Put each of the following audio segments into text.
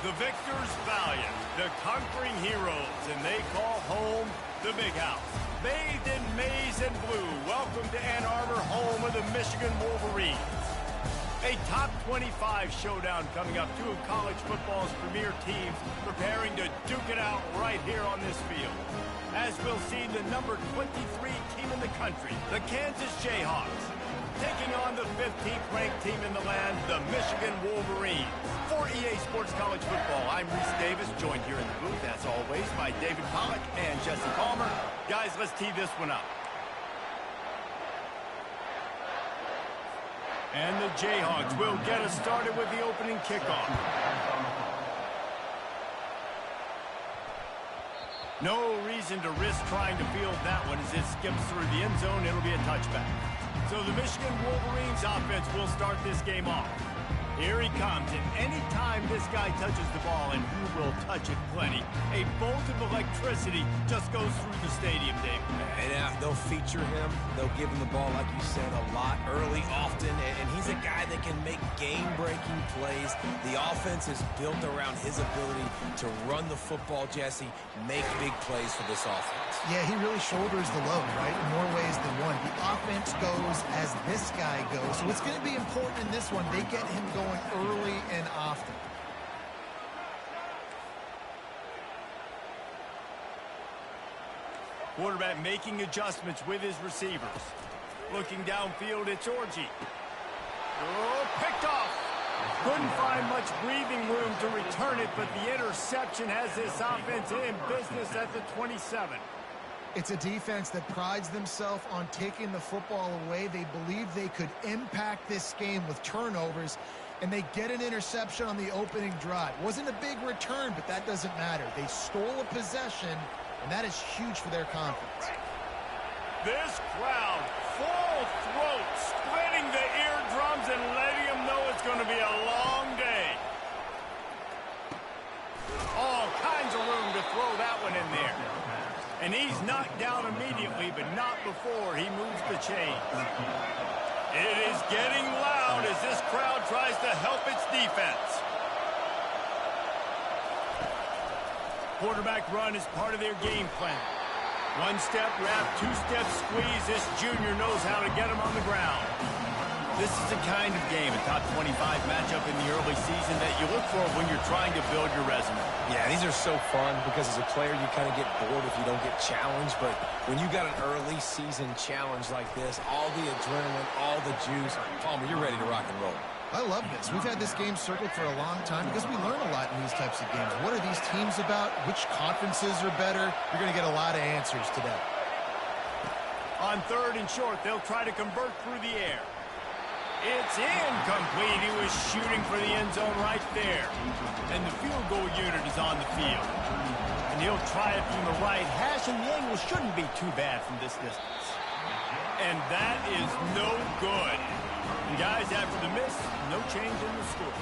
The victors valiant, the conquering heroes, and they call home the Big House. Bathed in maize and blue, welcome to Ann Arbor, home of the Michigan Wolverines. A top 25 showdown coming up. Two of college football's premier teams preparing to duke it out right here on this field. As we'll see, the number 23 team in the country, the Kansas Jayhawks, taking on the 15th ranked team in the land, the Michigan Wolverines. For EA Sports College Football, I'm Reese Davis, joined here in the booth, as always, by David Pollack and Jesse Palmer. Guys, let's tee this one up. And the Jayhawks will get us started with the opening kickoff. No reason to risk trying to field that one as it skips through the end zone. It'll be a touchback. So the Michigan Wolverines offense will start this game off. Here he comes, and any time this guy touches the ball, and he will touch it plenty, a bolt of electricity just goes through the stadium, Dave. And they'll feature him. They'll give him the ball, like you said, a lot, early, often, and he's a guy that can make game-breaking plays. The offense is built around his ability to run the football, Jesse, make big plays for this offense. Yeah, he really shoulders the load, right, in more ways than one. The offense goes as this guy goes, so it's going to be important in this one. They get him going early and often. Quarterback making adjustments with his receivers. Looking downfield, it's Orji. Oh, picked off. Couldn't find much breathing room to return it, but the interception has this offense in business at the 27. It's a defense that prides themselves on taking the football away. They believe they could impact this game with turnovers, and they get an interception on the opening drive. Wasn't a big return, but that doesn't matter. They stole a possession, and that is huge for their confidence. This crowd, full throat, splitting the eardrums and letting them know it's going to be a long day. All kinds of room to throw that one in there. And he's knocked down immediately, but not before he moves the chains. It is getting loud as this crowd tries to help its defense. Quarterback run is part of their game plan. One-step wrap, two-step squeeze. This junior knows how to get him on the ground. This is the kind of game, a top 25 matchup in the early season, that you look for when you're trying to build your resume. Yeah, these are so fun because as a player, you kind of get bored if you don't get challenged. But when you got an early season challenge like this, all the adrenaline, all the juice, Palmer, you're ready to rock and roll. I love this. We've had this game circled for a long time because we learn a lot in these types of games. What are these teams about? Which conferences are better? You're going to get a lot of answers today. On third and short, they'll try to convert through the air. It's incomplete. He was shooting for the end zone right there. And the field goal unit is on the field. And he'll try it from the right hash, and the angle shouldn't be too bad from this distance. And that is no good. And guys, after the miss, no change in the score.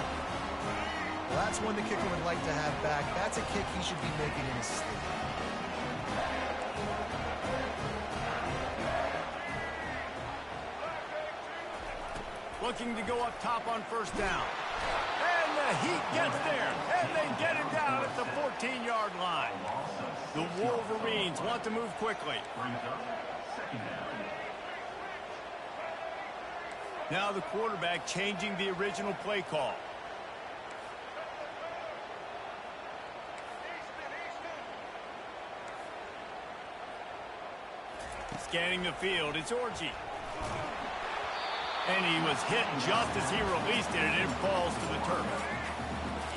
Well, that's one the kicker would like to have back. That's a kick he should be making in his sleep. Looking to go up top on first down. And the Heat gets there, and they get him down at the 14-yard line. The Wolverines want to move quickly. Now the quarterback changing the original play call. Scanning the field, it's Orji. And he was hit just as he released it, and it falls to the turf.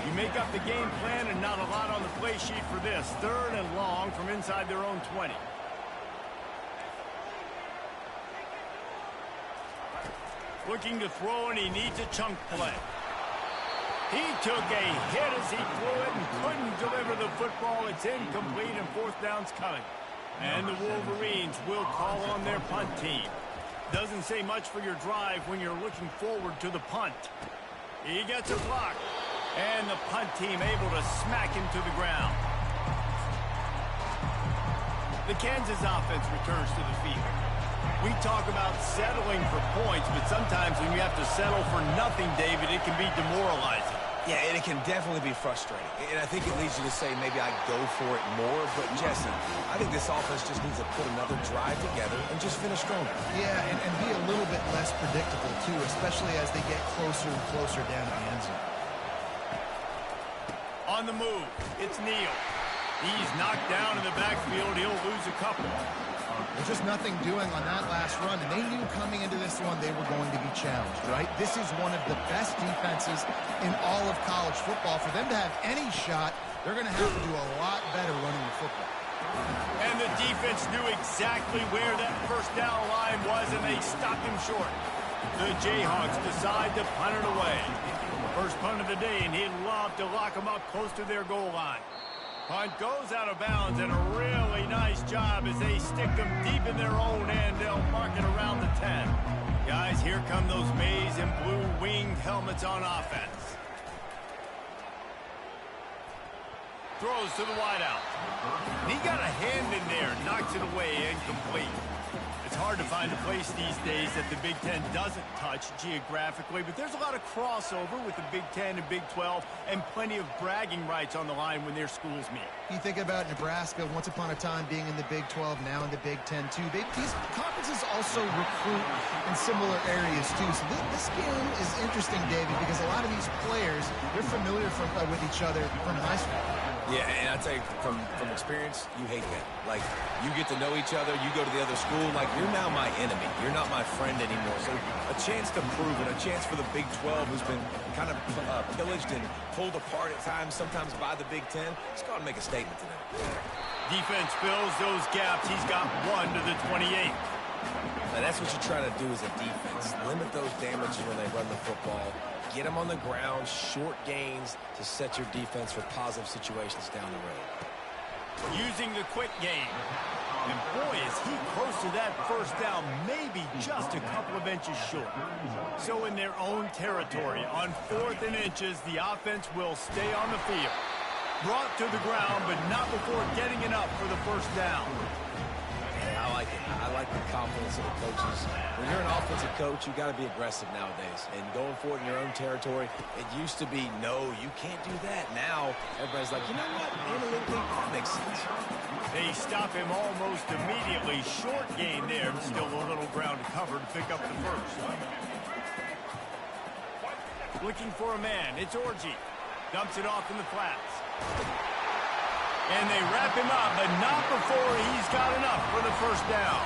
You make up the game plan, and not a lot on the play sheet for this. Third and long from inside their own 20. Looking to throw, and he needs a chunk play. He took a hit as he threw it and couldn't deliver the football. It's incomplete, and fourth down's coming. And the Wolverines will call on their punt team. Doesn't say much for your drive when you're looking forward to the punt. He gets a block. And the punt team able to smack him to the ground. The Kansas offense returns to the field. We talk about settling for points, but sometimes when you have to settle for nothing, David, it can be demoralizing. Yeah, and it can definitely be frustrating. And I think it leads you to say maybe I go for it more. But, Jesse, I think this offense just needs to put another drive together and just finish stronger. Yeah, and be a little bit less predictable, too, especially as they get closer and closer down to the end zone. On the move, it's Neal. He's knocked down in the backfield. He'll lose a couple. There's just nothing doing on that last run, and they knew coming into this one they were going to be challenged, right? This is one of the best defenses in all of college football. For them to have any shot, they're going to have to do a lot better running the football. And the defense knew exactly where that first down line was, and they stopped him short. The Jayhawks decide to punt it away. First punt of the day, and he'd love to lock them up close to their goal line. Punt goes out of bounds, and a really nice job as they stick them deep in their own end. They'll mark it around the 10. Guys, here come those maize and blue winged helmets on offense. Throws to the wideout. He got a hand in there, knocks it away, incomplete. It's hard to find a place these days that the Big Ten doesn't touch geographically, but there's a lot of crossover with the Big Ten and Big 12 and plenty of bragging rights on the line when their schools meet. You think about Nebraska, once upon a time being in the Big 12, now in the Big 10 too. These conferences also recruit in similar areas too. So this game is interesting, David, because a lot of these players, they're familiar with each other from high school. Yeah, and I tell you, from experience, you hate that. Like, you get to know each other, you go to the other school, like, you're now my enemy. You're not my friend anymore. So a chance to prove it, a chance for the Big 12, who's been kind of pillaged and pulled apart at times, sometimes by the Big 10. Let's go out and make a statement to them. Defense fills those gaps. He's got one to the 28. Now, that's what you're trying to do as a defense. Limit those damages when they run the football. Get them on the ground, short gains to set your defense for positive situations down the road. Using the quick game. And boy, is he close to that first down, maybe just a couple of inches short. So in their own territory, on 4th and inches, the offense will stay on the field. Brought to the ground, but not before getting it up for the first down. I like it. I like the confidence of the coaches. When you're an offensive coach, you got to be aggressive nowadays. And going for it in your own territory, it used to be, no, you can't do that. Now, everybody's like, you know what? Analytically, that makes sense. They stop him almost immediately. Short gain there. Still a little ground to cover to pick up the first. Looking for a man. It's Orji. Dumps it off in the flats. And they wrap him up, but not before he's got enough for the first down.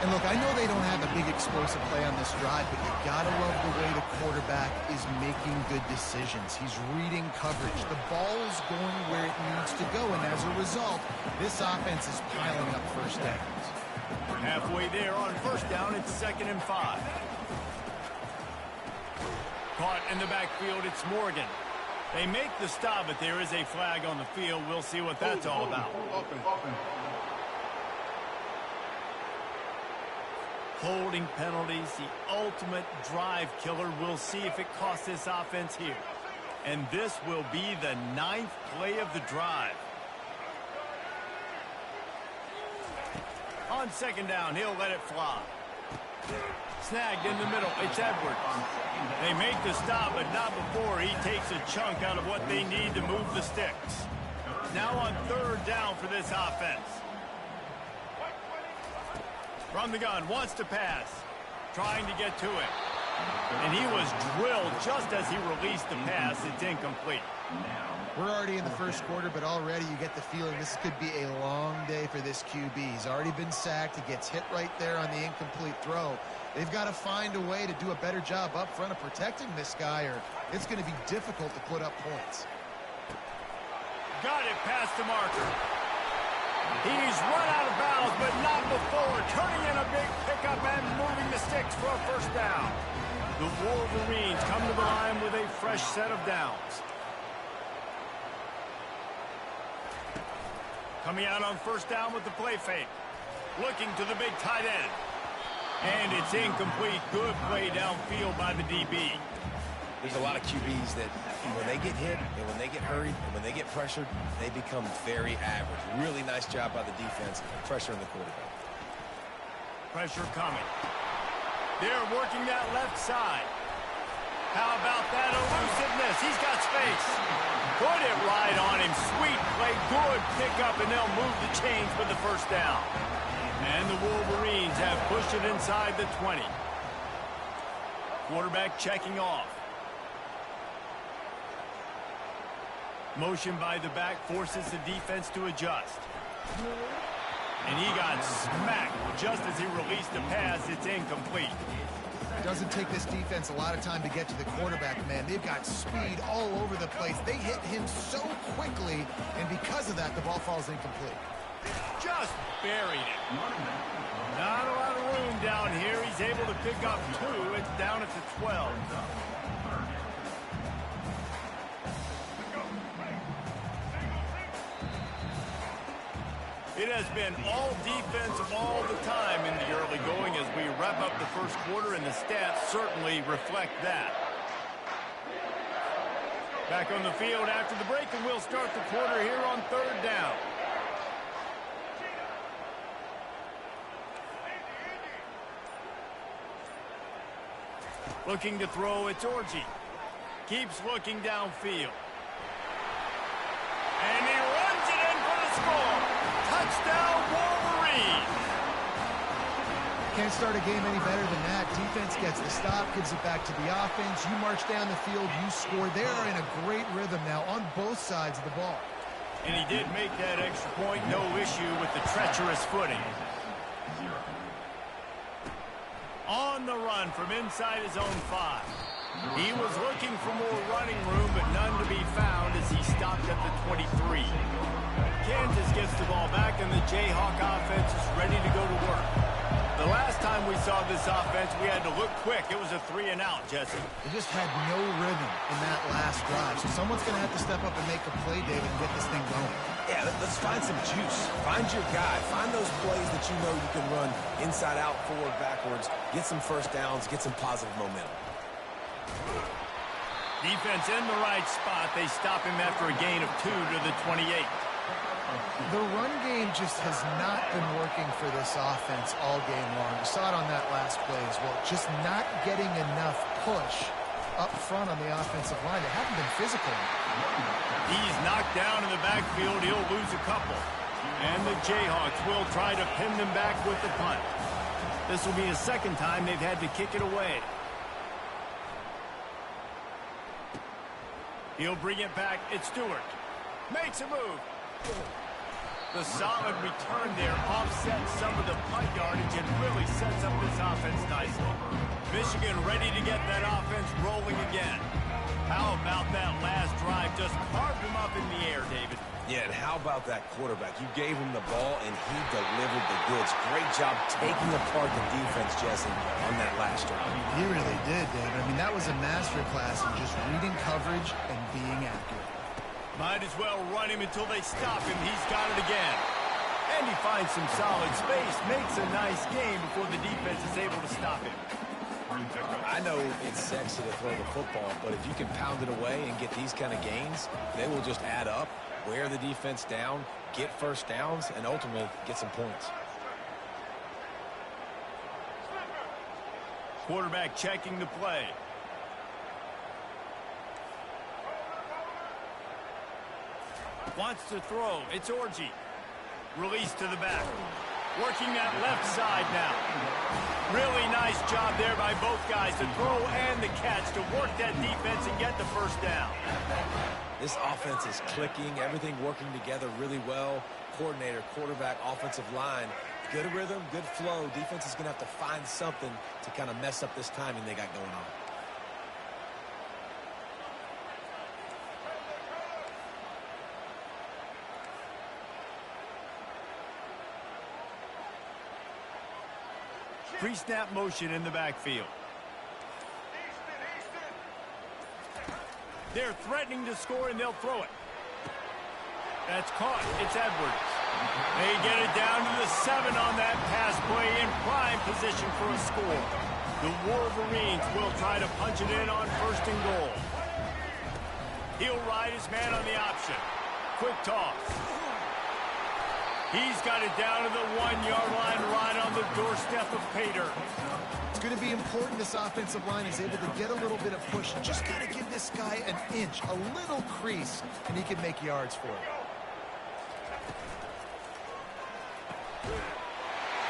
And look, I know they don't have a big explosive play on this drive, but you gotta love the way the quarterback is making good decisions. He's reading coverage. The ball is going where it needs to go, and as a result, this offense is piling up first downs. Halfway there on first down, it's 2nd and 5. Caught in the backfield, it's Morgan. They make the stop, but there is a flag on the field. We'll see what that's all about. Holding penalties, the ultimate drive killer. We'll see if it costs this offense here. And this will be the 9th play of the drive. On 2nd down, he'll let it fly. Snagged in the middle, it's Edwards. They make the stop, but not before he takes a chunk out of what they need to move the sticks. Now on 3rd down for this offense. From the gun, wants to pass. Trying to get to it. And he was drilled just as he released the pass. It's incomplete. We're already in the first quarter, but already you get the feeling this could be a long day for this QB. He's already been sacked. He gets hit right there on the incomplete throw. They've got to find a way to do a better job up front of protecting this guy, or it's going to be difficult to put up points. Got it past the marker. He's run out of bounds, but not before turning in a big pickup and moving the sticks for a first down. The Wolverines come to the line with a fresh set of downs. Coming out on first down with the play fake. Looking to the big tight end. And it's incomplete. Good play downfield by the DB. There's a lot of QBs that when they get hit and when they get hurried and when they get pressured, they become very average. Really nice job by the defense pressuring the quarterback. Pressure coming. They're working that left side. How about that elusiveness? He's got space. Put it right on him. Sweet play. Good pickup, and they'll move the chains for the first down. And the Wolverines have pushed it inside the 20. Quarterback checking off. Motion by the back forces the defense to adjust. And he got smacked just as he released the pass. It's incomplete. It doesn't take this defense a lot of time to get to the quarterback, man. They've got speed all over the place. They hit him so quickly, and because of that, the ball falls incomplete. Just buried it. Not a lot of room down here. He's able to pick up 2. It's down at the 12. It has been all defensive all the time in the early going as we wrap up the first quarter, and the stats certainly reflect that. Back on the field after the break, and we'll start the quarter here on 3rd down. Looking to throw, it's Orji. Keeps looking downfield. And he runs it in for the score. Touchdown, Wolverines. Can't start a game any better than that. Defense gets the stop, gives it back to the offense. You march down the field, you score. They are in a great rhythm now on both sides of the ball. And he did make that extra point. No issue with the treacherous footing. On the run from inside his own 5. He was looking for more running room, but none to be found as he stopped at the 23. Kansas gets the ball back, and the Jayhawk offense is ready to go to work. The last time we saw this offense, we had to look quick. It was a 3-and-out, Jesse. They just had no rhythm in that last drive. So someone's going to have to step up and make a play, David, and get this thing going. Yeah, let's find some juice. Find your guy. Find those plays that you know you can run inside out, forward, backwards. Get some first downs. Get some positive momentum. Defense in the right spot. They stop him after a gain of 2 to the 28. The run game just has not been working for this offense all game long. You saw it on that last play as well. Just not getting enough push up front on the offensive line. They haven't been physical. He's knocked down in the backfield. He'll lose a couple. And the Jayhawks will try to pin them back with the punt. This will be the second time they've had to kick it away. He'll bring it back. It's Stewart. Makes a move. The solid return there offsets some of the punt yardage and really sets up this offense nicely. Michigan ready to get that offense rolling again. How about that last drive? Just carved him up in the air, David. Yeah, and how about that quarterback? You gave him the ball, and he delivered the goods. Great job taking apart the defense, Jesse, on that last drive. He really did, David. I mean, that was a masterclass in just reading coverage and being accurate. Might as well run him until they stop him. He's got it again. And he finds some solid space. Makes a nice game before the defense is able to stop him. I know it's sexy to throw the football, but if you can pound it away and get these kind of gains, they will just add up, wear the defense down, get first downs, and ultimately get some points. Quarterback checking the play. Wants to throw. It's Orji. Release to the back. Working that left side now. Really nice job there by both guys to throw and the catch to work that defense and get the first down. This offense is clicking, everything working together really well. Coordinator, quarterback, offensive line. Good rhythm, good flow. Defense is going to have to find something to kind of mess up this timing they got going on. Pre-snap motion in the backfield. They're threatening to score, and they'll throw it. That's caught. It's Edwards. They get it down to the 7 on that pass play in prime position for a score. The Wolverines will try to punch it in on 1st and goal. He'll ride his man on the option. Quick toss. He's got it down to the 1-yard line right on the doorstep of pay dirt. It's going to be important this offensive line is able to get a little bit of push. Just got to give this guy an inch, a little crease, and he can make yards for it.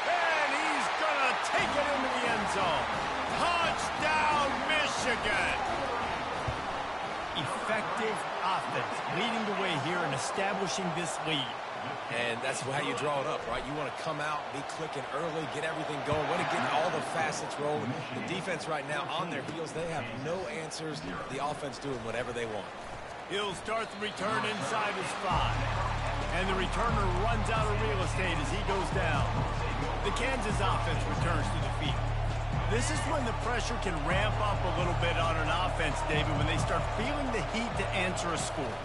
And he's going to take it into the end zone. Touchdown, Michigan! Effective offense leading the way here and establishing this lead. And that's how you draw it up, right? You want to come out, be clicking early, get everything going, want to get all the facets rolling. The defense right now on their heels, they have no answers. The offense doing whatever they want. He'll start the return inside his 5. And the returner runs out of real estate as he goes down. The Kansas offense returns to the field. This is when the pressure can ramp up a little bit on an offense, David, when they start feeling the heat to answer a score.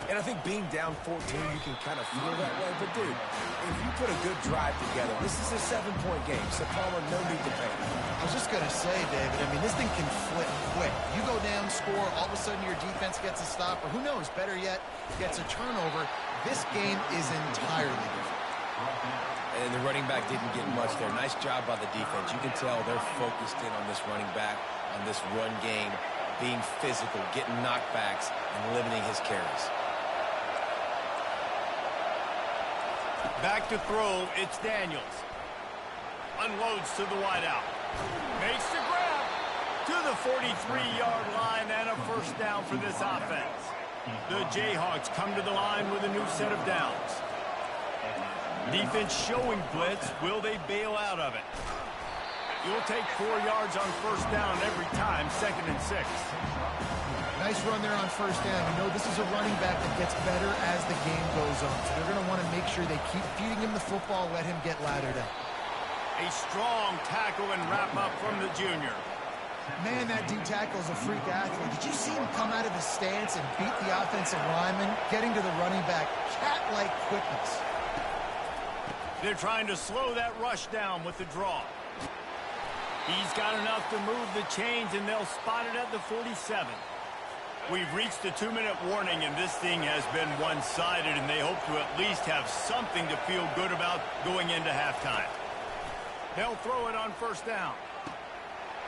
And I think being down 14, you can kind of feel that way. But, dude, if you put a good drive together, this is a 7-point game. So, Palmer, no need to panic. I was just going to say, David, I mean, this thing can flip quick. You go down, score, all of a sudden your defense gets a stop, or who knows, better yet, gets a turnover. This game is entirely different. And the running back didn't get much there. Nice job by the defense. You can tell they're focused in on this running back, on this run game, being physical, getting knockbacks, and limiting his carries. Back to throw, it's Daniels. Unloads to the wideout. Makes the grab to the 43-yard line and a first down for this offense. The Jayhawks come to the line with a new set of downs. Defense showing blitz. Will they bail out of it? You'll take 4 yards on first down every time, 2nd and 6. Nice run there on first down. You know, this is a running back that gets better as the game goes on. So they're going to want to make sure they keep feeding him the football, let him get lathered up. A strong tackle and wrap up from the junior. Man, that D tackle is a freak athlete. Did you see him come out of his stance and beat the offensive lineman, getting to the running back? Cat-like quickness. They're trying to slow that rush down with the draw. He's got enough to move the chains, and they'll spot it at the 47. We've reached the 2-minute warning, and this thing has been one-sided, and they hope to at least have something to feel good about going into halftime. They'll throw it on first down.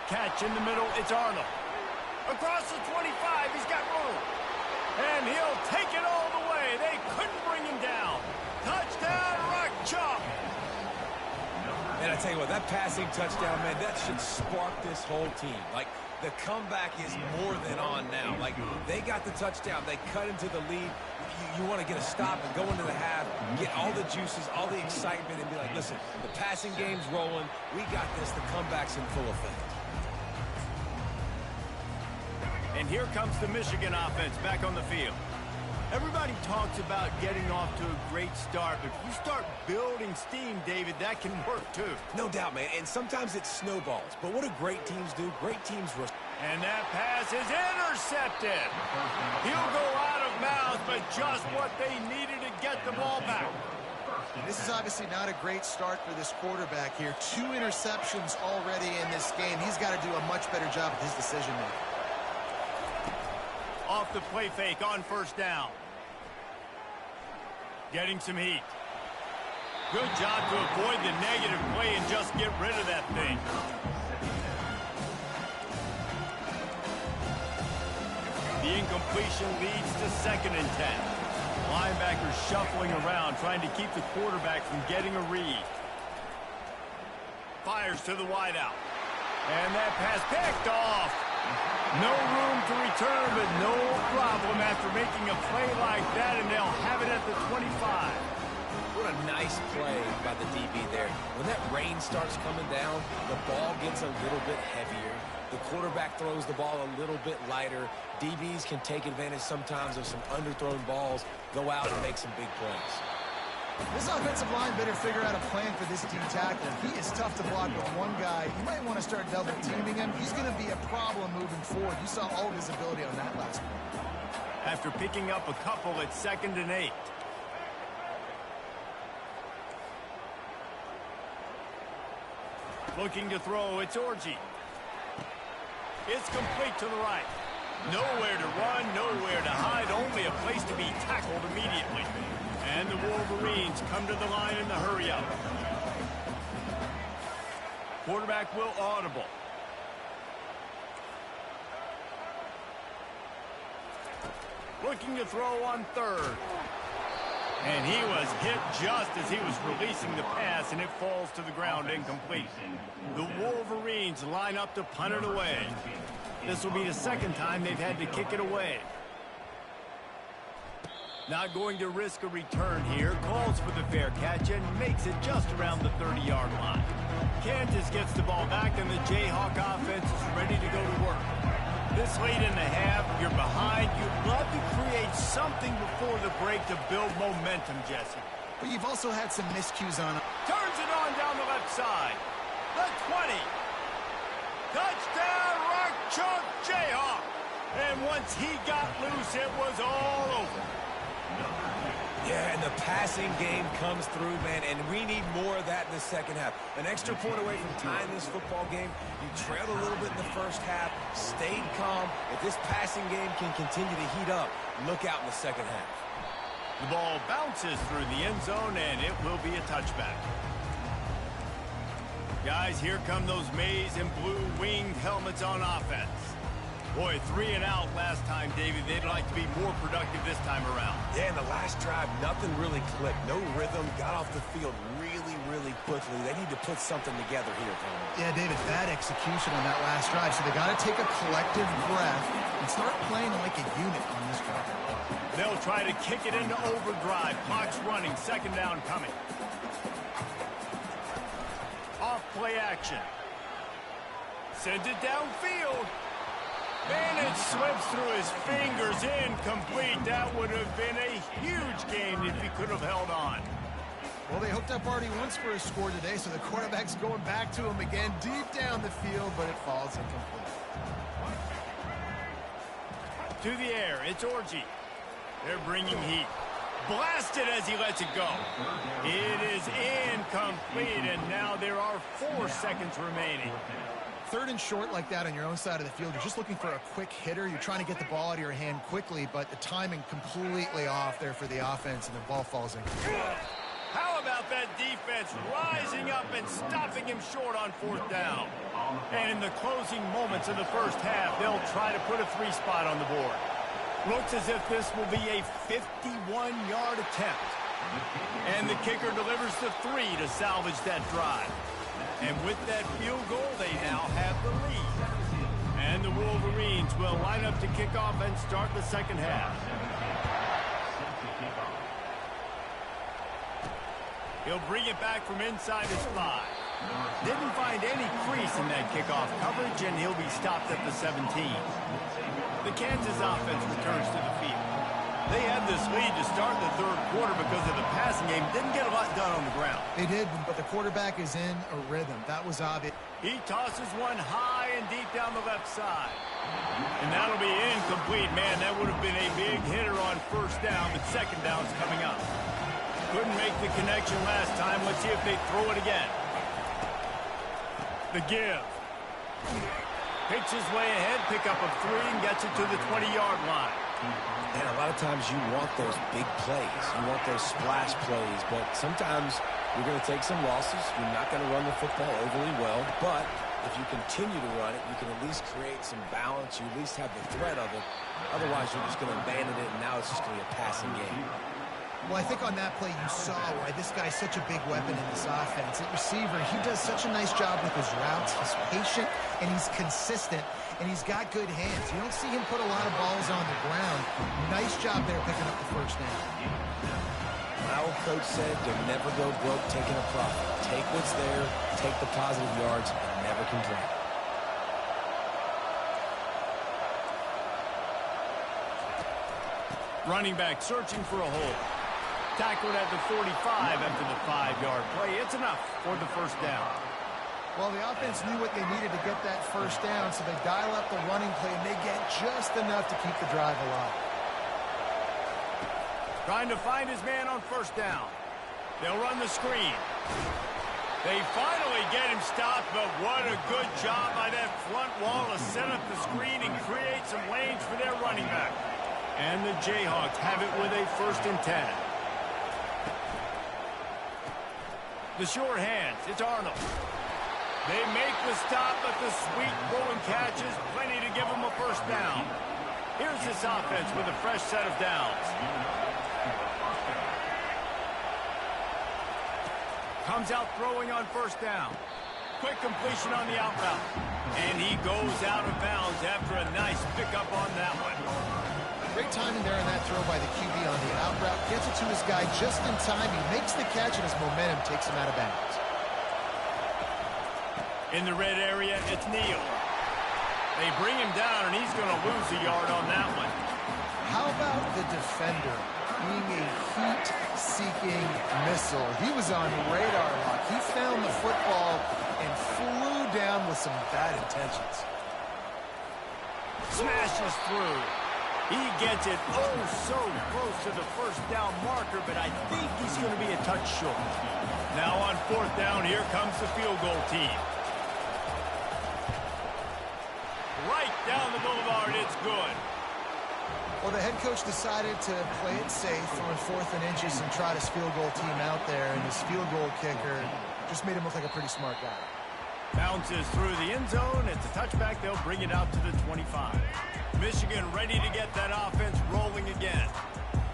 Catch in the middle, it's Arnold. Across the 25, he's got room. And he'll take it all the way. They couldn't bring him down. Touchdown, Rock Chalk. And I tell you what, that passing touchdown, man, that should spark this whole team. Like, the comeback is more than on now. Like, they got the touchdown. They cut into the lead. You want to get a stop and go into the half, get all the juices, all the excitement, and be like, listen, the passing game's rolling. We got this. The comeback's in full effect. And here comes the Michigan offense back on the field. Everybody talks about getting off to a great start, but if you start building steam, David, that can work too. No doubt, man, and sometimes it snowballs. But what do great teams do? Great teams rush. And that pass is intercepted. He'll go out of bounds, but just what they needed to get the ball back. This is obviously not a great start for this quarterback here. 2 interceptions already in this game. He's got to do a much better job with his decision-making. Off the play fake on first down. Getting some heat. Good job to avoid the negative play and just get rid of that thing. The incompletion leads to 2nd and 10. Linebackers shuffling around, trying to keep the quarterback from getting a read. Fires to the wideout. And that pass picked off. No room to return, but no problem after making a play like that, and they'll have it at the 25. What a nice play by the DB there. When that rain starts coming down, the ball gets a little bit heavier. The quarterback throws the ball a little bit lighter. DBs can take advantage sometimes of some underthrown balls, go out and make some big plays. This offensive line better figure out a plan for this D tackle. He is tough to block with one guy. You might want to start double teaming him. He's going to be a problem moving forward. You saw all of his ability on that last one. After picking up a couple at 2nd and 8. Looking to throw, it's Orji. It's complete to the right. Nowhere to run, nowhere to hide, only a place to be tackled immediately. And the Wolverines come to the line in the hurry-up. Quarterback will audible. Looking to throw on third. And he was hit just as he was releasing the pass, and it falls to the ground incomplete. The Wolverines line up to punt it away. This will be the second time they've had to kick it away. Not going to risk a return here. Calls for the fair catch and makes it just around the 30-yard line. Kansas gets the ball back, and the Jayhawk offense is ready to go to work. This late in the half, you're behind. You'd love to create something before the break to build momentum, Jesse. But you've also had some miscues on. Turns it on down the left side. The 20. Touchdown, Rock Chalk Jayhawk. And once he got loose, it was all over. Yeah, and the passing game comes through, man, and we need more of that in the second half. An extra point away from tying this football game. You trailed a little bit in the first half, stayed calm. If this passing game can continue to heat up, look out in the second half. The ball bounces through the end zone, and it will be a touchback. Guys, here come those maize and blue winged helmets on offense. Boy, 3 and out last time, David. They'd like to be more productive this time around. Yeah, in the last drive, nothing really clicked. No rhythm. Got off the field really quickly. They need to put something together here, Tony. Yeah, David, bad execution on that last drive. So they got to take a collective breath and start playing like a unit on this drive. They'll try to kick it into overdrive. Clock's running. Second down coming. Off play action. Sends it downfield. And it slips through his fingers, incomplete. That would have been a huge game if he could have held on. Well, they hooked up already once for a score today, so the quarterback's going back to him again deep down the field, but it falls incomplete. To the air, it's Orji. They're bringing heat. Blasted as he lets it go. It is incomplete, and now there are 4 seconds remaining. Third and short like that on your own side of the field, you're just looking for a quick hitter. You're trying to get the ball out of your hand quickly, but the timing completely off there for the offense, and the ball falls in. How about that defense rising up and stopping him short on 4th down? And in the closing moments of the first half, they'll try to put a 3 spot on the board. Looks as if this will be a 51-yard attempt. And the kicker delivers the 3 to salvage that drive. And with that field goal, they now have the lead. And the Wolverines will line up to kick off and start the second half. He'll bring it back from inside his 5. Didn't find any crease in that kickoff coverage, and he'll be stopped at the 17. The Kansas offense returns to the field. They had this lead to start the third quarter because of the passing game. Didn't get a lot done on the ground. They did, but the quarterback is in a rhythm. That was obvious. He tosses one high and deep down the left side. And that'll be incomplete. Man, that would have been a big hitter on first down, but second down's coming up. Couldn't make the connection last time. Let's see if they throw it again. The give. Picks his way ahead, pick up of 3, and gets it to the 20-yard line. And a lot of times you want those big plays. You want those splash plays, but sometimes you're going to take some losses. You're not going to run the football overly well, but if you continue to run it, you can at least create some balance. You at least have the threat of it. Otherwise, you're just going to abandon it, and now it's just going to be a passing game. Well, I think on that play you saw why this guy's such a big weapon in this offense. At receiver, he does such a nice job with his routes. He's patient, and he's consistent, and he's got good hands. You don't see him put a lot of balls on the ground. Nice job there picking up the first down. My old coach said to never go broke taking a profit. Take what's there, take the positive yards, and never complain. Running back searching for a hole. Tackled at the 45 after the 5-yard play. It's enough for the first down. Well, the offense knew what they needed to get that first down, so they dial up the running play, and they get just enough to keep the drive alive. Trying to find his man on first down. They'll run the screen. They finally get him stopped, but what a good job by that front wall to set up the screen and create some lanes for their running back. And the Jayhawks have it with a 1st and 10. The sure hands. It's Arnold. They make the stop, but the sweet throwing catch is plenty to give them a first down. Here's this offense with a fresh set of downs. Comes out throwing on first down. Quick completion on the out route. And he goes out of bounds after a nice pickup on that one. Great timing there on that throw by the QB on the out route. Gets it to his guy just in time. He makes the catch, and his momentum takes him out of bounds. In the red area, it's Neal. They bring him down, and he's going to lose a yard on that one. How about the defender being a heat-seeking missile? He was on radar lock. He found the football and flew down with some bad intentions. Smashes through. He gets it so close to the first down marker, but I think he's going to be a touch short. Now on fourth down, here comes the field goal team. Right down the boulevard, it's good. Well, the head coach decided to play it safe on 4th and inches and trot his field goal team out there, and his field goal kicker just made him look like a pretty smart guy. Bounces through the end zone. It's a touchback. They'll bring it out to the 25. Michigan ready to get that offense rolling again.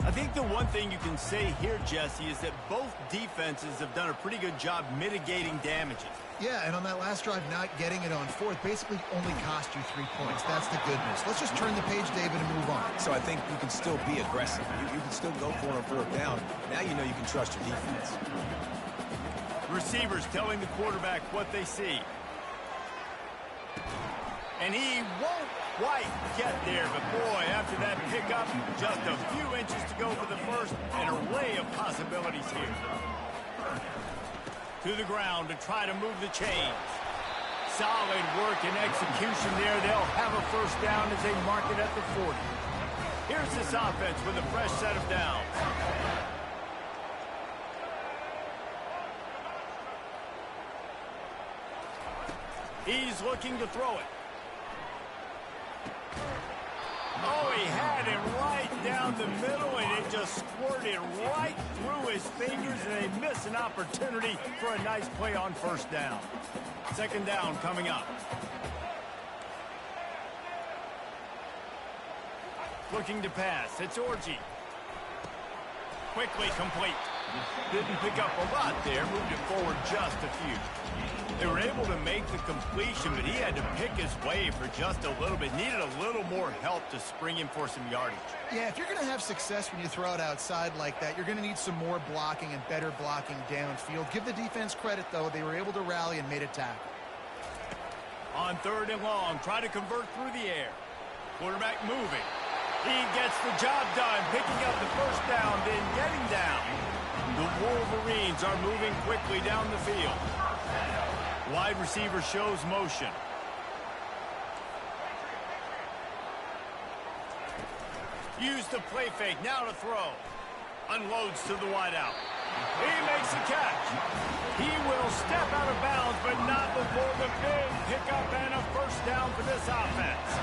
I think the one thing you can say here, Jesse, is that both defenses have done a pretty good job mitigating damages. Yeah, and on that last drive, not getting it on 4th basically only cost you 3 points. That's the good news. Let's just turn the page, David, and move on. So I think you can still be aggressive. You can still go for it on 4th down. Now you know you can trust your defense. Receivers telling the quarterback what they see. And he won't quite get there, but boy, after that pickup, just a few inches to go for the first, an array of possibilities here. To the ground to try to move the chains. Solid work and execution there. They'll have a first down as they mark it at the 40. Here's this offense with a fresh set of downs. He's looking to throw it. Oh, he had it right down the middle, and it just squirted right through his fingers, and they miss an opportunity for a nice play on first down. Second down coming up. Looking to pass. It's Orji. Quickly complete. Didn't pick up a lot there. Moved it forward just a few. They were able to make the completion, but he had to pick his way for just a little bit. Needed a little more help to spring him for some yardage. Yeah, if you're going to have success when you throw it outside like that, you're going to need some more blocking and better blocking downfield. Give the defense credit, though. They were able to rally and made a tackle. On 3rd and long, try to convert through the air. Quarterback moving. He gets the job done, picking up the first down, then getting down. The Wolverines are moving quickly down the field. Wide receiver shows motion. Use the play fake, now to throw. Unloads to the wideout. He makes the catch. He will step out of bounds, but not before the big pickup and a first down for this offense.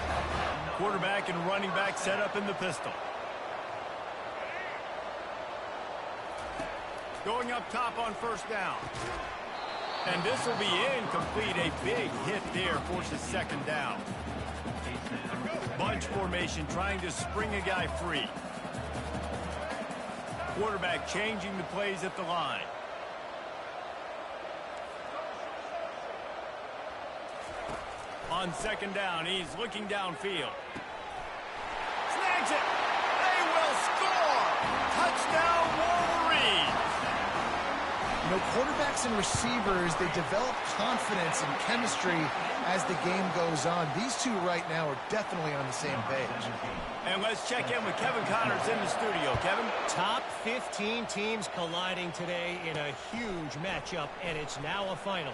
Quarterback and running back set up in the pistol. Going up top on first down. And this will be incomplete. A big hit there forces second down. Bunch formation trying to spring a guy free. Quarterback changing the plays at the line. On second down, he's looking downfield. Snags it. They will score. Touchdown, Wolverines. You know, quarterbacks and receivers, they develop confidence and chemistry as the game goes on. These two right now are definitely on the same page. And let's check in with Kevin Connors in the studio. Kevin? Top 15 teams colliding today in a huge matchup, and it's now a final.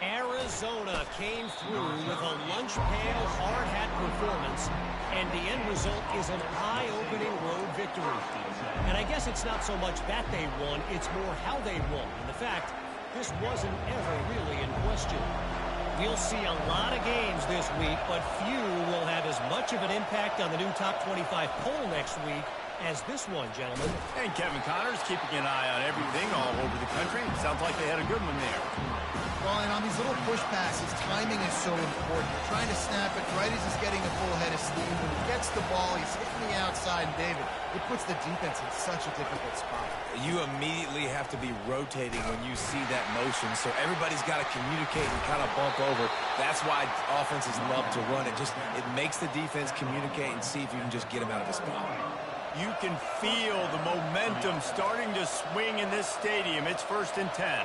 Arizona came through with a lunch pail hard hat performance, and the end result is an eye-opening road victory. And I guess it's not so much that they won, it's more how they won. And the fact, this wasn't ever really in question. We'll see a lot of games this week, but few will have as much of an impact on the new top 25 poll next week as this one, gentlemen. And Kevin Connors keeping an eye on everything all over the country. Sounds like they had a good one there. Well, and on these little push passes, timing is so important. You're trying to snap it right as he's getting a full head of steam. When he gets the ball, he's hitting the outside, and David, it puts the defense in such a difficult spot. You immediately have to be rotating when you see that motion, so everybody's got to communicate and kind of bump over. That's why offenses love to run it. It makes the defense communicate and see if you can just get him out of his spot. You can feel the momentum starting to swing in this stadium. It's 1st and 10.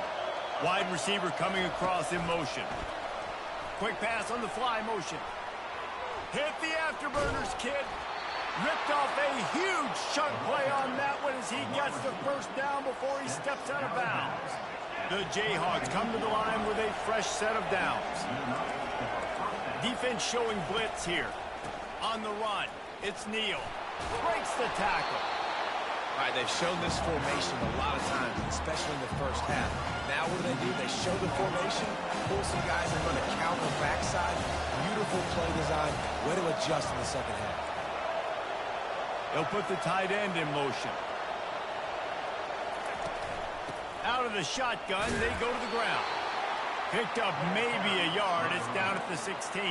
Wide receiver coming across in motion. Quick pass on the fly motion. Hit the afterburners, kid. Ripped off a huge chunk play on that one as he gets the first down before he steps out of bounds. The Jayhawks come to the line with a fresh set of downs. Defense showing blitz here. On the run, it's Neal. Breaks the tackle. All right, they've shown this formation a lot of times, especially in the first half. Now what do? They show the formation, pull some guys and run a counter backside. Beautiful play design. Way to adjust in the second half. They'll put the tight end in motion. Out of the shotgun, they go to the ground. Picked up maybe a yard. It's down at the 16.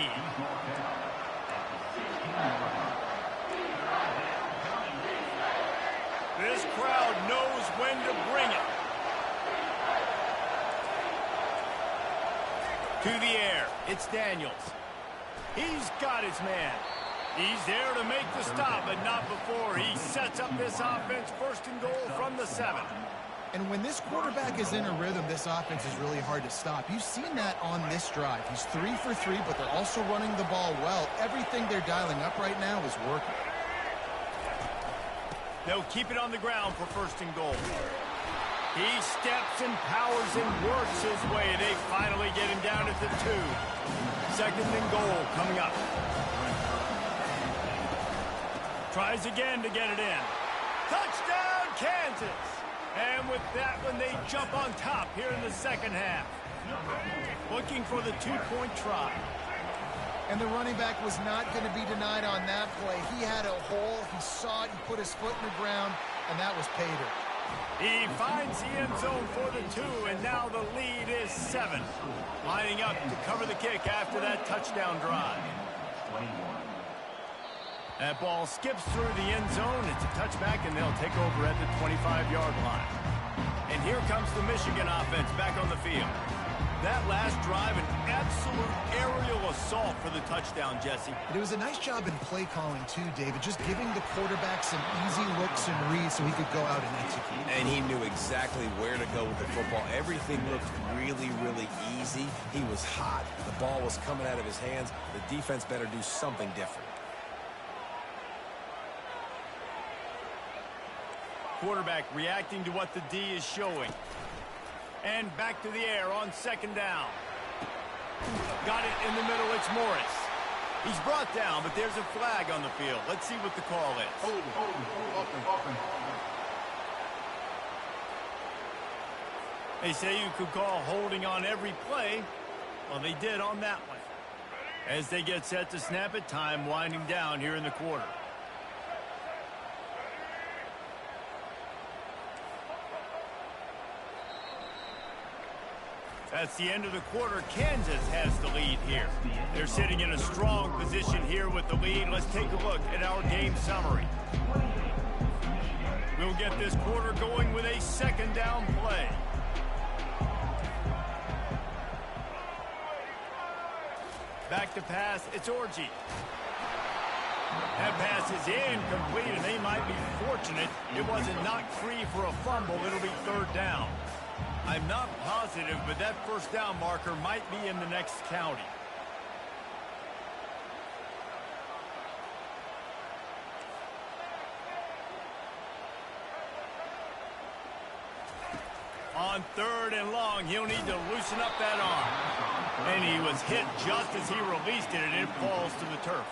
This crowd knows when to bring it. To the air, it's Daniels. He's got his man. He's there to make the stop, but not before he sets up this offense. 1st and goal from the 7. And when this quarterback is in a rhythm, this offense is really hard to stop. You've seen that on this drive. He's 3 for 3, but they're also running the ball well. Everything they're dialing up right now is working. They'll keep it on the ground for 1st and goal. He steps and powers and works his way. They finally get him down at the 2. 2nd and goal coming up. Tries again to get it in. Touchdown, Kansas! And with that one, they jump on top here in the second half. Looking for the 2-point try. And the running back was not going to be denied on that play. He had a hole. He saw it. He put his foot in the ground, and that was pay dirt. He finds the end zone for the 2, and now the lead is 7. Lining up to cover the kick after that touchdown drive. That ball skips through the end zone. It's a touchback, and they'll take over at the 25-yard line. And here comes the Michigan offense back on the field. That last drive, an absolute aerial assault for the touchdown, Jesse. But it was a nice job in play calling, too, David, just giving the quarterback some easy looks and reads so he could go out and execute. And he knew exactly where to go with the football. Everything looked really, really easy. He was hot. The ball was coming out of his hands. The defense better do something different. Quarterback reacting to what the D is showing. And back to the air on 2nd down. Got it in the middle. It's Morris. He's brought down, but there's a flag on the field. Let's see what the call is. Open. They say you could call holding on every play. Well, they did on that one. As they get set to snap it, time winding down here in the quarter. That's the end of the quarter. Kansas has the lead here. They're sitting in a strong position here with the lead. Let's take a look at our game summary. We'll get this quarter going with a 2nd down play. Back to pass, it's Orji. That pass is incomplete, and they might be fortunate it wasn't knocked free for a fumble. It'll be 3rd down. I'm not positive, but that 1st down marker might be in the next county. On 3rd and long, he'll need to loosen up that arm. And he was hit just as he released it, and it falls to the turf.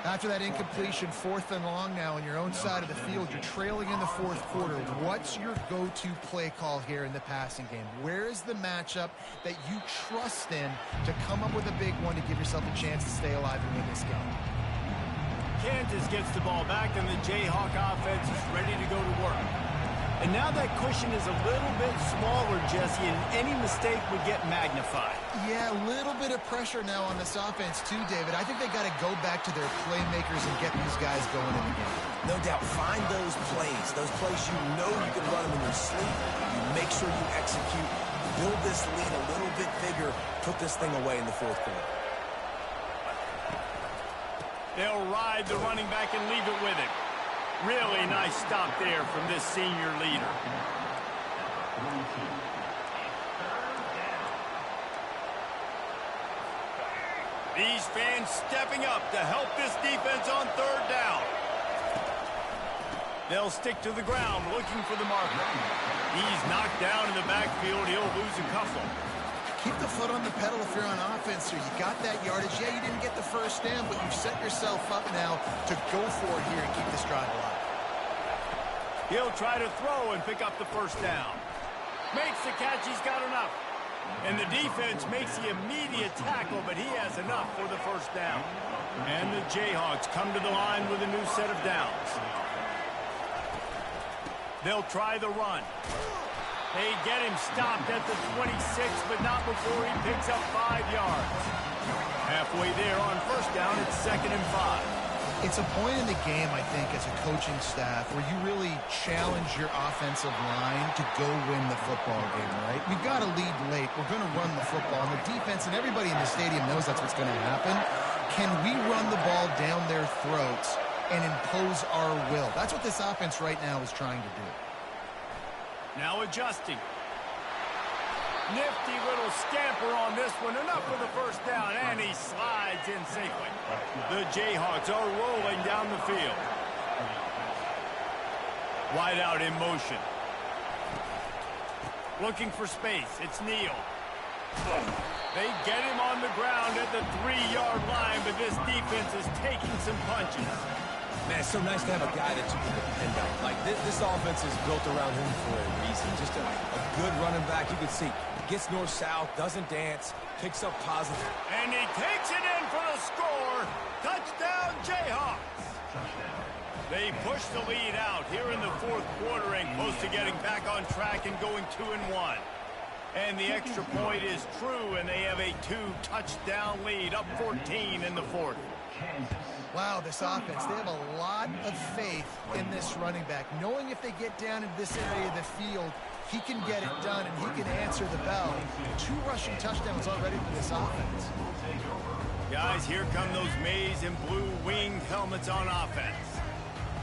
After that incompletion, 4th and long now on your own side of the field, you're trailing in the 4th quarter. What's your go-to play call here in the passing game? Where is the matchup that you trust in to come up with a big one to give yourself a chance to stay alive and win this game? Kansas gets the ball back, and the Jayhawk offense is ready to go to work. And now that cushion is a little bit smaller, Jesse, and any mistake would get magnified. Yeah, a little bit of pressure now on this offense too, David. I think they got to go back to their playmakers and get these guys going in the game. No doubt, find those plays you know you can run them in your sleep. You make sure you execute, build this lead a little bit bigger, put this thing away in the fourth quarter. They'll ride the running back and leave it with him. Really nice stop there from this senior leader. These fans stepping up to help this defense on third down. They'll stick to the ground looking for the marker. He's knocked down in the backfield. He'll lose a couple. Keep the foot on the pedal if you're on offense here. You got that yardage. Yeah, you didn't get the first down, but you've set yourself up now to go for it here and keep this drive alive. He'll try to throw and pick up the first down. Makes the catch. He's got enough. And the defense makes the immediate tackle, but he has enough for the first down. And the Jayhawks come to the line with a new set of downs. They'll try the run. They get him stopped at the 26, but not before he picks up 5 yards. Halfway there on first down, it's 2nd and 5. It's a point in the game, I think, as a coaching staff where you really challenge your offensive line to go win the football game, right? We've got to lead late. We're going to run the football. And the defense and everybody in the stadium knows that's what's going to happen. Can we run the ball down their throats and impose our will? That's what this offense right now is trying to do. Now adjusting. Nifty little scamper on this one. Enough for the first down, and he slides in safely. The Jayhawks are rolling down the field. Wide out in motion. Looking for space. It's Neal. They get him on the ground at the 3-yard line, but this defense is taking some punches. Man, it's so nice to have a guy that you can depend on. Like, this offense is built around him for a reason. Just a good running back. You can see, gets north-south, doesn't dance, picks up positive. And he takes it in for the score. Touchdown, Jayhawks. They push the lead out here in the fourth quarter and close to getting back on track and going 2-1. And the extra point is true, and they have a 2-touchdown lead, up 14 in the fourth. Wow, this offense, they have a lot of faith in this running back. Knowing if they get down into this area of the field, he can get it done and he can answer the bell. 2 rushing touchdowns already for this offense. Guys, here come those maize and blue winged helmets on offense.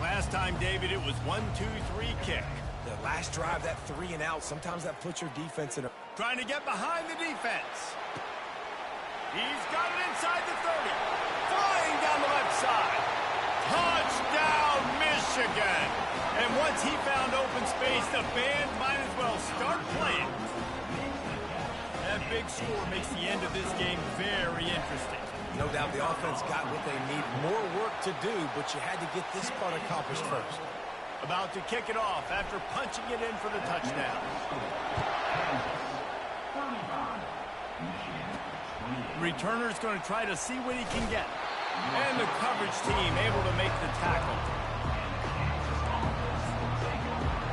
Last time, David, it was 1-2-3 kick. The last drive, that 3 and out, sometimes that puts your defense in a... Trying to get behind the defense. He's got it inside the 30. Flying down the left side. Touchdown, Michigan. And once he found open space, the band might as well start playing. That big score makes the end of this game very interesting. No doubt the offense got what they need. More work to do, but you had to get this part accomplished first. About to kick it off after punching it in for the touchdown. Returner's going to try to see what he can get. And the coverage team able to make the tackle.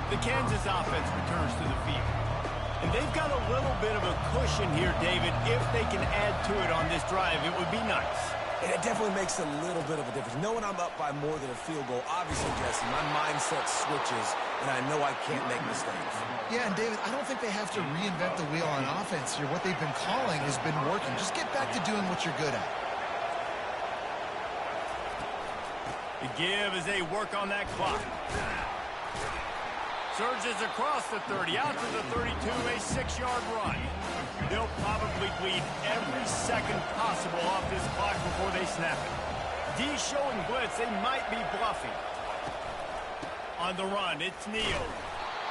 The Kansas offense returns to the field. And they've got a little bit of a cushion here, David. If they can add to it on this drive, it would be nice. And it definitely makes a little bit of a difference. Knowing I'm up by more than a field goal, obviously, Jesse, my mindset switches, and I know I can't make mistakes. Yeah, and David, I don't think they have to reinvent the wheel on offense here. What they've been calling has been working. Just get back to doing what you're good at. The give as they work on that clock. Surges across the 30, out to the 32, a 6-yard run. They'll probably bleed every second possible off this clock before they snap it. D showing blitz, they might be bluffing. On the run, it's Neal.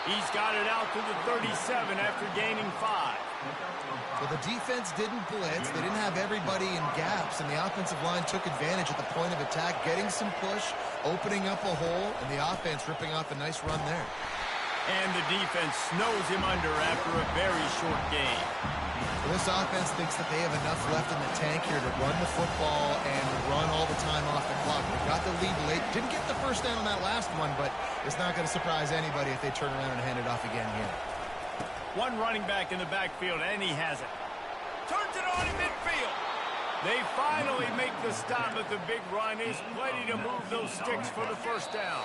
He's got it out to the 37 after gaining 5. Well, the defense didn't blitz. They didn't have everybody in gaps, and the offensive line took advantage at the point of attack, getting some push, opening up a hole, and the offense ripping off a nice run there. And the defense snows him under after a very short game. This offense thinks that they have enough left in the tank here to run the football and run all the time off the clock. They got the lead late. Didn't get the first down on that last one, but it's not going to surprise anybody if they turn around and hand it off again here. One running back in the backfield, and he has it. Turns it on in midfield. They finally make the stop at the big run. Is plenty to move those sticks for the first down.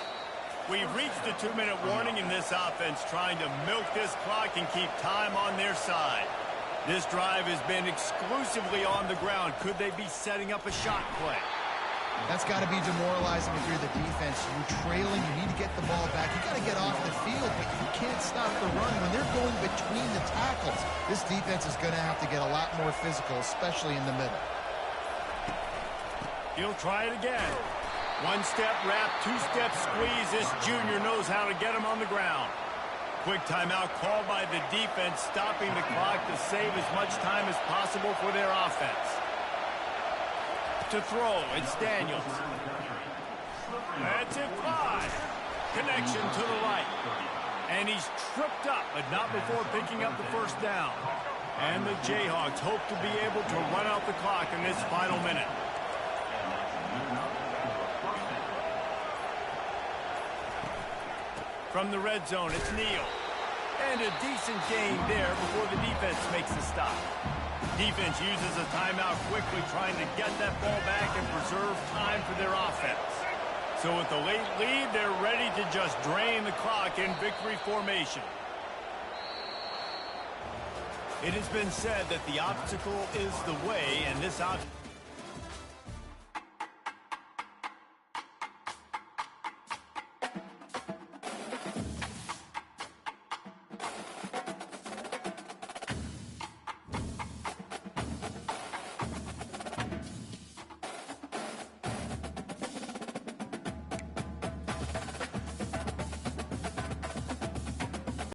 We've reached the 2-minute warning in this offense, trying to milk this clock and keep time on their side. This drive has been exclusively on the ground. Could they be setting up a shot play? That's got to be demoralizing if you're the defense. You're trailing. You need to get the ball back. You got to get off the field, but you can't stop the run when they're going between the tackles. This defense is going to have to get a lot more physical, especially in the middle. He'll try it again. One-step wrap, two-step squeeze. This junior knows how to get him on the ground. Quick timeout called by the defense, stopping the clock to save as much time as possible for their offense. To throw, it's Daniels. That's it, 5. Connection to the right. And he's tripped up, but not before picking up the first down. And the Jayhawks hope to be able to run out the clock in this final minute. From the red zone, it's Neal. And a decent gain there before the defense makes the stop. Defense uses a timeout quickly, trying to get that ball back and preserve time for their offense. So with the late lead, they're ready to just drain the clock in victory formation. It has been said that the obstacle is the way, and this obstacle